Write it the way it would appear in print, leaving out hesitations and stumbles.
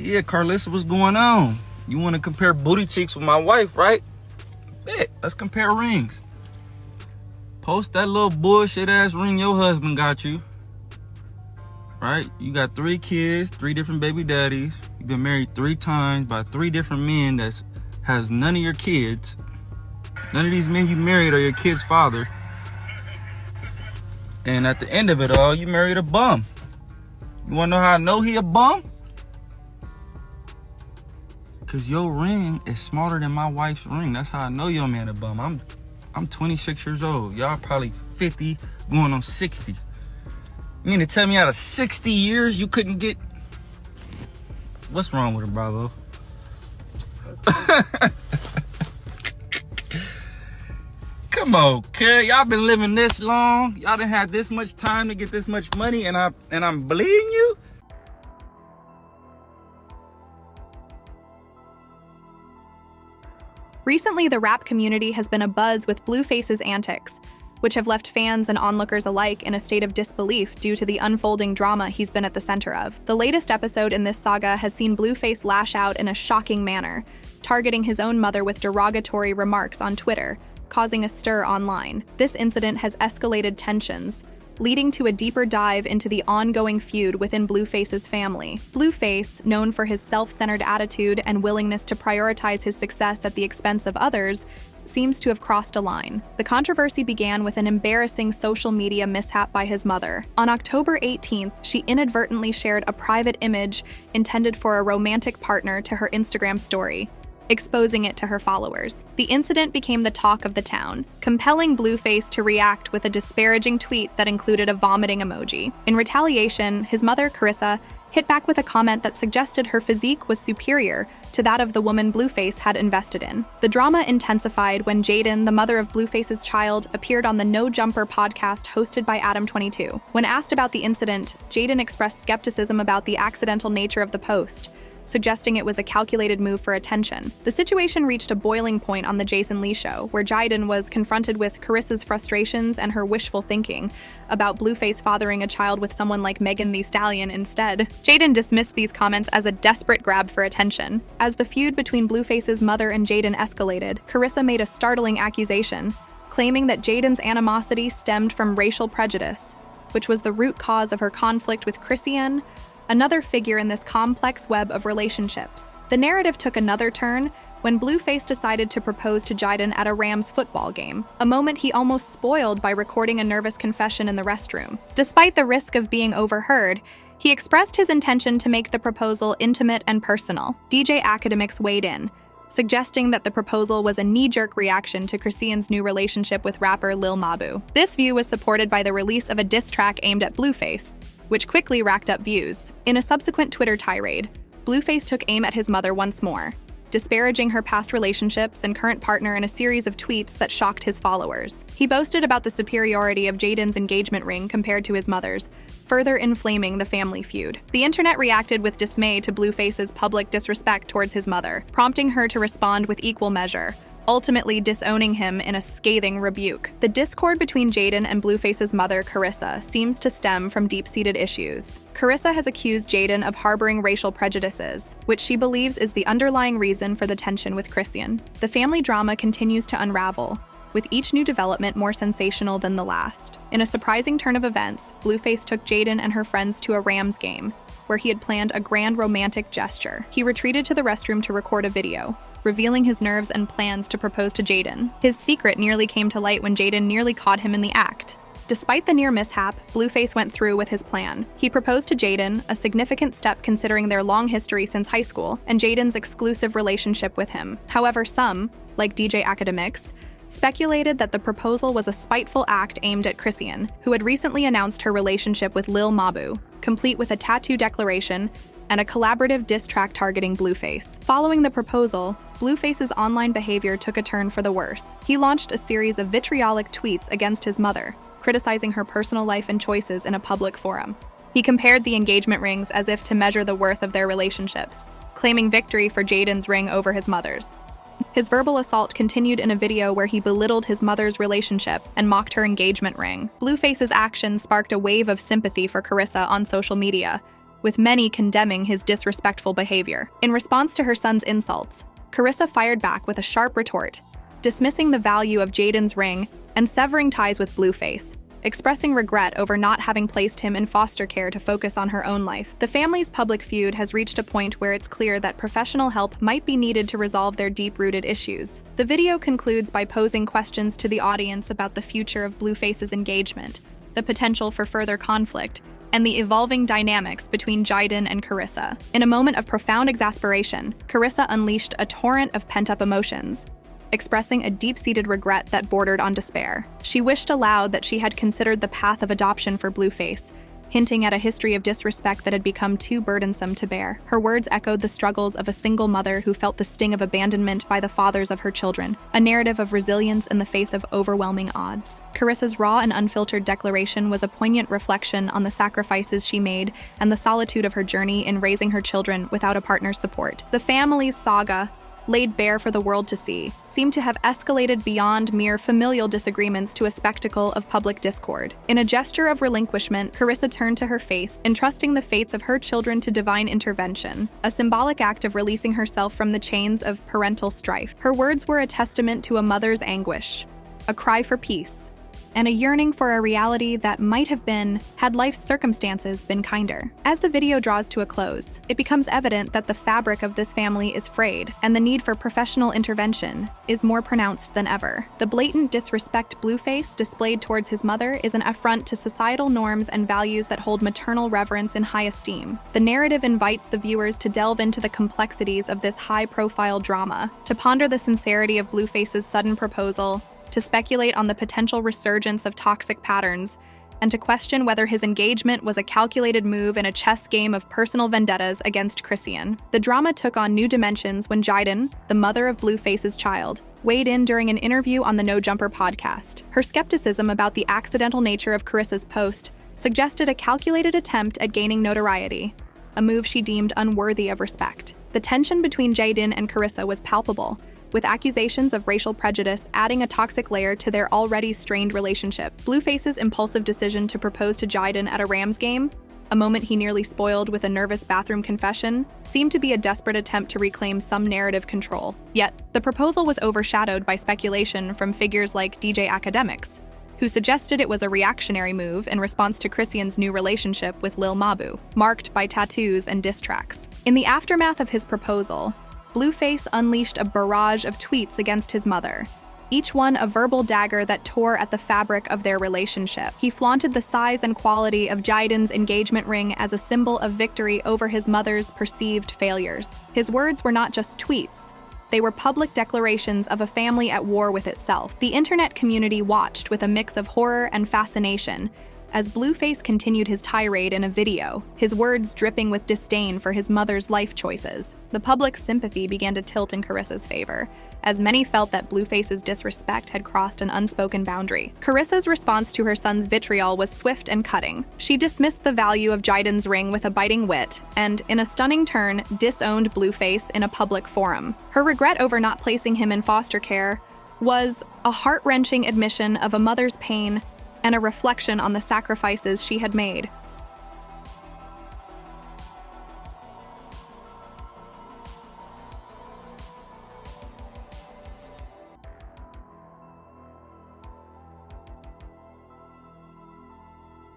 Yeah, Carlissa, what's going on? You want to compare booty cheeks with my wife, right? Bet, let's compare rings. Post that little bullshit ass ring your husband got you. Right? You got 3 kids, 3 different baby daddies. You've been married 3 times by 3 different men that has none of your kids. None of these men you married are your kid's father. And at the end of it all, you married a bum. You wanna know how I know he a bum? Cause your ring is smaller than my wife's ring. That's how I know your man a bum. I'm 26 years old. Y'all probably 50, going on 60. You mean to tell me out of 60 years you couldn't get... What's wrong with it, Bravo? Come on, kid. Y'all been living this long. Y'all done had this much time to get this much money, and I'm bleeding you? Recently, the rap community has been abuzz with Blueface's antics, which have left fans and onlookers alike in a state of disbelief due to the unfolding drama he's been at the center of. The latest episode in this saga has seen Blueface lash out in a shocking manner, targeting his own mother with derogatory remarks on Twitter, causing a stir online. This incident has escalated tensions, leading to a deeper dive into the ongoing feud within Blueface's family. Blueface, known for his self-centered attitude and willingness to prioritize his success at the expense of others, seems to have crossed a line. The controversy began with an embarrassing social media mishap by his mother. On October 18th, she inadvertently shared a private image intended for a romantic partner to her Instagram story, exposing it to her followers. The incident became the talk of the town, compelling Blueface to react with a disparaging tweet that included a vomiting emoji. In retaliation, his mother, Chrisean, hit back with a comment that suggested her physique was superior to that of the woman Blueface had invested in. The drama intensified when Jaidyn, the mother of Blueface's child, appeared on the No Jumper podcast hosted by Adam22. When asked about the incident, Jaidyn expressed skepticism about the accidental nature of the post, suggesting it was a calculated move for attention. The situation reached a boiling point on The Jason Lee Show, where Jaidyn was confronted with Carissa's frustrations and her wishful thinking about Blueface fathering a child with someone like Megan Thee Stallion instead. Jaidyn dismissed these comments as a desperate grab for attention. As the feud between Blueface's mother and Jaidyn escalated, Chrisean made a startling accusation, claiming that Jaidyn's animosity stemmed from racial prejudice, which was the root cause of her conflict with Chrisean, another figure in this complex web of relationships. The narrative took another turn when Blueface decided to propose to Jaidyn at a Rams football game, a moment he almost spoiled by recording a nervous confession in the restroom. Despite the risk of being overheard, he expressed his intention to make the proposal intimate and personal. DJ Academics weighed in, suggesting that the proposal was a knee-jerk reaction to Chrisean's new relationship with rapper Lil Mabu. This view was supported by the release of a diss track aimed at Blueface, which quickly racked up views. In a subsequent Twitter tirade, Blueface took aim at his mother once more, disparaging her past relationships and current partner in a series of tweets that shocked his followers. He boasted about the superiority of Jaidyn's engagement ring compared to his mother's, further inflaming the family feud. The internet reacted with dismay to Blueface's public disrespect towards his mother, prompting her to respond with equal measure, ultimately disowning him in a scathing rebuke. The discord between Jaidyn and Blueface's mother, Chrisean, seems to stem from deep-seated issues. Chrisean has accused Jaidyn of harboring racial prejudices, which she believes is the underlying reason for the tension with Chrisean. The family drama continues to unravel, with each new development more sensational than the last. In a surprising turn of events, Blueface took Jaidyn and her friends to a Rams game, where he had planned a grand romantic gesture. He retreated to the restroom to record a video, revealing his nerves and plans to propose to Jaidyn. His secret nearly came to light when Jaidyn nearly caught him in the act. Despite the near mishap, Blueface went through with his plan. He proposed to Jaidyn, a significant step considering their long history since high school and Jaidyn's exclusive relationship with him. However, some, like DJ Academics, speculated that the proposal was a spiteful act aimed at Chrisean, who had recently announced her relationship with Lil Mabu, complete with a tattoo declaration and a collaborative diss track targeting Blueface. Following the proposal, Blueface's online behavior took a turn for the worse. He launched a series of vitriolic tweets against his mother, criticizing her personal life and choices in a public forum. He compared the engagement rings as if to measure the worth of their relationships, claiming victory for Jaidyn's ring over his mother's. His verbal assault continued in a video where he belittled his mother's relationship and mocked her engagement ring. Blueface's actions sparked a wave of sympathy for Chrisean on social media, with many condemning his disrespectful behavior. In response to her son's insults, Carissa fired back with a sharp retort, dismissing the value of Jaidyn's ring and severing ties with Blueface, expressing regret over not having placed him in foster care to focus on her own life. The family's public feud has reached a point where it's clear that professional help might be needed to resolve their deep-rooted issues. The video concludes by posing questions to the audience about the future of Blueface's engagement, the potential for further conflict, and the evolving dynamics between Jaidyn and Carissa. In a moment of profound exasperation, Carissa unleashed a torrent of pent-up emotions, expressing a deep-seated regret that bordered on despair. She wished aloud that she had considered the path of adoption for Blueface, hinting at a history of disrespect that had become too burdensome to bear. Her words echoed the struggles of a single mother who felt the sting of abandonment by the fathers of her children, a narrative of resilience in the face of overwhelming odds. Carissa's raw and unfiltered declaration was a poignant reflection on the sacrifices she made and the solitude of her journey in raising her children without a partner's support. The family's saga, laid bare for the world to see, seemed to have escalated beyond mere familial disagreements to a spectacle of public discord. In a gesture of relinquishment, Carissa turned to her faith, entrusting the fates of her children to divine intervention, a symbolic act of releasing herself from the chains of parental strife. Her words were a testament to a mother's anguish, a cry for peace, and a yearning for a reality that might have been had life's circumstances been kinder. As the video draws to a close, it becomes evident that the fabric of this family is frayed, and the need for professional intervention is more pronounced than ever. The blatant disrespect Blueface displayed towards his mother is an affront to societal norms and values that hold maternal reverence in high esteem. The narrative invites the viewers to delve into the complexities of this high-profile drama, to ponder the sincerity of Blueface's sudden proposal, to speculate on the potential resurgence of toxic patterns, and to question whether his engagement was a calculated move in a chess game of personal vendettas against Chrisean. The drama took on new dimensions when Jaidyn, the mother of Blueface's child, weighed in during an interview on the No Jumper podcast. Her skepticism about the accidental nature of Carissa's post suggested a calculated attempt at gaining notoriety, a move she deemed unworthy of respect. The tension between Jaidyn and Carissa was palpable, with accusations of racial prejudice adding a toxic layer to their already strained relationship. Blueface's impulsive decision to propose to Jaidyn at a Rams game, a moment he nearly spoiled with a nervous bathroom confession, seemed to be a desperate attempt to reclaim some narrative control. Yet, the proposal was overshadowed by speculation from figures like DJ Academics, who suggested it was a reactionary move in response to Chrisean's new relationship with Lil Mabu, marked by tattoos and diss tracks. In the aftermath of his proposal, Blueface unleashed a barrage of tweets against his mother, each one a verbal dagger that tore at the fabric of their relationship. He flaunted the size and quality of Jaidyn's engagement ring as a symbol of victory over his mother's perceived failures. His words were not just tweets. They were public declarations of a family at war with itself. The internet community watched with a mix of horror and fascination as Blueface continued his tirade in a video, his words dripping with disdain for his mother's life choices. The public's sympathy began to tilt in Carissa's favor, as many felt that Blueface's disrespect had crossed an unspoken boundary. Carissa's response to her son's vitriol was swift and cutting. She dismissed the value of Jaidyn's ring with a biting wit, and, in a stunning turn, disowned Blueface in a public forum. Her regret over not placing him in foster care was a heart-wrenching admission of a mother's pain and a reflection on the sacrifices she had made.